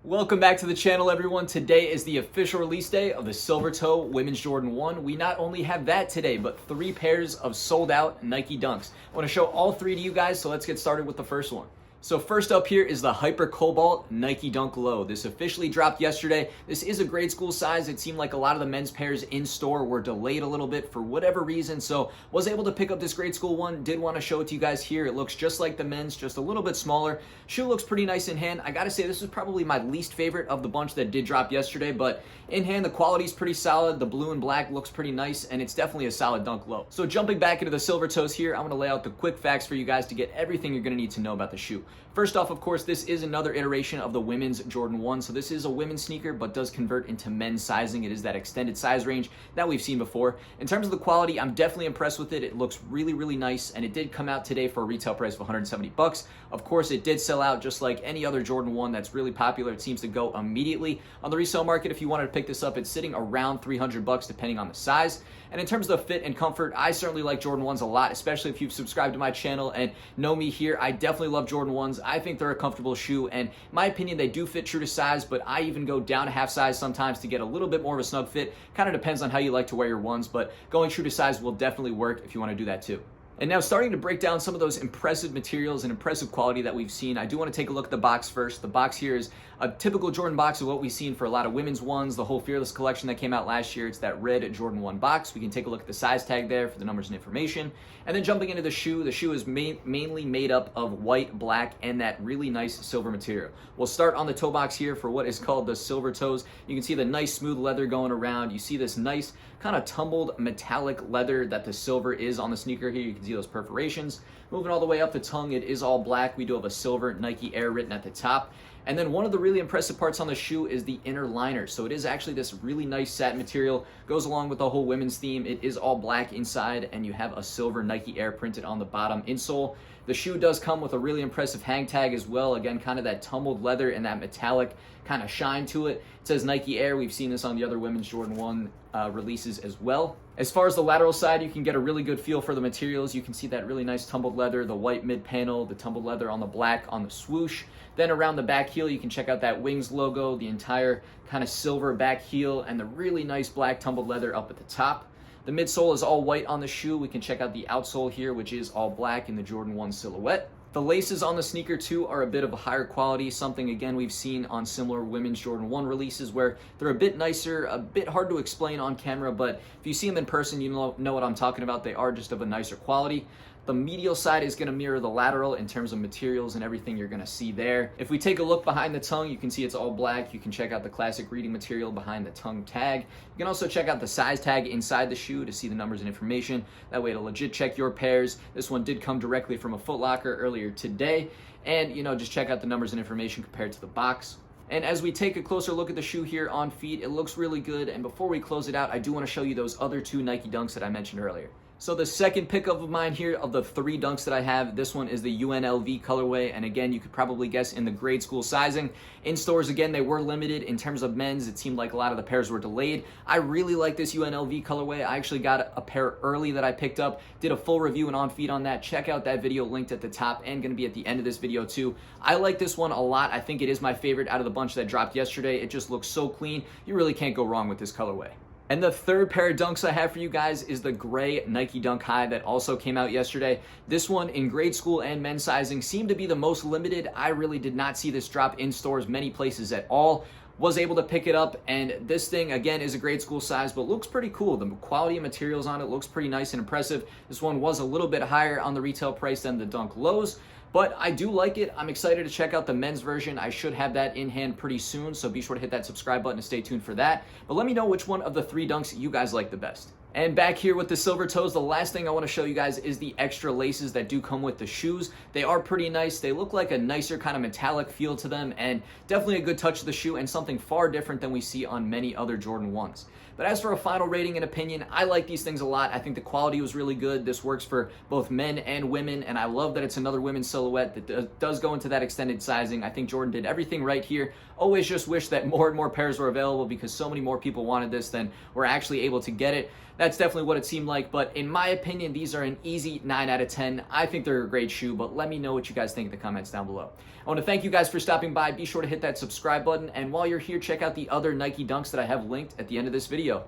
Welcome back to the channel, everyone. Today is the official release day of the Silver Toe Women's Jordan 1. We not only have that today, but 3 pairs of sold out Nike Dunks. I want to show all 3 to you guys, so let's get started with the first one. So first up here is the Hyper Cobalt Nike Dunk Low. This officially dropped yesterday. This is a grade school size. It seemed like a lot of the men's pairs in store were delayed a little bit for whatever reason, so was able to pick up this grade school one. Did want to show it to you guys here. It looks just like the men's, just a little bit smaller. Shoe looks pretty nice in hand. I gotta say, this is probably my least favorite of the bunch that did drop yesterday, but in hand, the quality's pretty solid. The blue and black looks pretty nice, and it's definitely a solid dunk low. So jumping back into the Silver Toes here, I'm gonna lay out the quick facts for you guys to get everything you're gonna need to know about the shoe. First off, of course, this is another iteration of the women's Jordan 1. So this is a women's sneaker, but does convert into men's sizing. It is that extended size range that we've seen before. In terms of the quality, I'm definitely impressed with it. It looks really, really nice, and it did come out today for a retail price of 170 bucks. Of course, it did sell out just like any other Jordan 1 that's really popular. It seems to go immediately. On the resale market, if you wanted to pick this up, it's sitting around 300 bucks depending on the size. And in terms of the fit and comfort, I certainly like Jordan 1s a lot, especially if you've subscribed to my channel and know me here. I definitely love Jordan 1s. I think they're a comfortable shoe, and in my opinion, they do fit true to size, but I even go down a half size sometimes to get a little bit more of a snug fit. Kind of depends on how you like to wear your ones, but going true to size will definitely work if you want to do that too. And now starting to break down some of those impressive materials and impressive quality that we've seen, I do want to take a look at the box first. The box here is a typical Jordan box of what we've seen for a lot of women's ones, the whole Fearless collection that came out last year. It's that red Jordan 1 box. We can take a look at the size tag there for the numbers and information. And then jumping into the shoe is mainly made up of white, black, and that really nice silver material. We'll start on the toe box here for what is called the Silver Toes. You can see the nice smooth leather going around. You see this nice kind of tumbled metallic leather that the silver is on the sneaker here. You can see those perforations. Moving all the way up the tongue, it is all black. We do have a silver Nike Air written at the top. And then one of the really impressive parts on the shoe is the inner liner. So it is actually this really nice satin material, goes along with the whole women's theme. It is all black inside, and you have a silver Nike Air printed on the bottom insole. The shoe does come with a really impressive hang tag as well. Again, kind of that tumbled leather and that metallic kind of shine to it. It says Nike Air. We've seen this on the other women's Jordan 1 releases as well. As far as the lateral side, you can get a really good feel for the materials. You can see that really nice tumbled leather, the white mid panel, the tumbled leather on the black on the swoosh. Then around the back heel, you can check out that Wings logo, the entire kind of silver back heel, and the really nice black tumbled leather up at the top. The midsole is all white on the shoe. We can check out the outsole here, which is all black in the Jordan 1 silhouette. The laces on the sneaker too are a bit of a higher quality, something again we've seen on similar women's Jordan 1 releases where they're a bit nicer, a bit hard to explain on camera, but if you see them in person, you know what I'm talking about. They are just of a nicer quality. The medial side is going to mirror the lateral in terms of materials and everything you're going to see there. If we take a look behind the tongue, you can see it's all black. You can check out the classic reading material behind the tongue tag. You can also check out the size tag inside the shoe to see the numbers and information. That way to legit check your pairs. This one did come directly from a Foot Locker earlier today. And, just check out the numbers and information compared to the box. And as we take a closer look at the shoe here on feet, it looks really good. And before we close it out, I do want to show you those other 2 Nike Dunks that I mentioned earlier. So the second pickup of mine here of the 3 Dunks that I have, this one is the UNLV colorway. And again, you could probably guess in the grade school sizing. In stores, again, they were limited. In terms of men's, it seemed like a lot of the pairs were delayed. I really like this UNLV colorway. I actually got a pair early that I picked up, did a full review and on feet on that. Check out that video linked at the top and going to be at the end of this video too. I like this one a lot. I think it is my favorite out of the bunch that dropped yesterday. It just looks so clean. You really can't go wrong with this colorway. And the third pair of dunks I have for you guys is the gray Nike Dunk High that also came out yesterday. This one in grade school and men's sizing seemed to be the most limited. I really did not see this drop in stores many places at all. Was able to pick it up, and this thing again is a grade school size, but looks pretty cool. The quality of materials on it looks pretty nice and impressive. This one was a little bit higher on the retail price than the Dunk Lows, but I do like it. I'm excited to check out the men's version. I should have that in hand pretty soon, so be sure to hit that subscribe button to stay tuned for that. But let me know which one of the 3 dunks you guys like the best. And back here with the Silver Toes, the last thing I want to show you guys is the extra laces that do come with the shoes. They are pretty nice. They look like a nicer kind of metallic feel to them, and definitely a good touch of the shoe and something far different than we see on many other Jordan 1s. But as for a final rating and opinion, I like these things a lot. I think the quality was really good. This works for both men and women, and I love that it's another women's silhouette that does go into that extended sizing. I think Jordan did everything right here. Always just wish that more and more pairs were available because so many more people wanted this than were actually able to get it. That That's definitely what it seemed like, but in my opinion, these are an easy 9 out of 10. I think they're a great shoe, but let me know what you guys think in the comments down below. I want to thank you guys for stopping by. Be sure to hit that subscribe button, and while you're here, check out the other Nike Dunks that I have linked at the end of this video.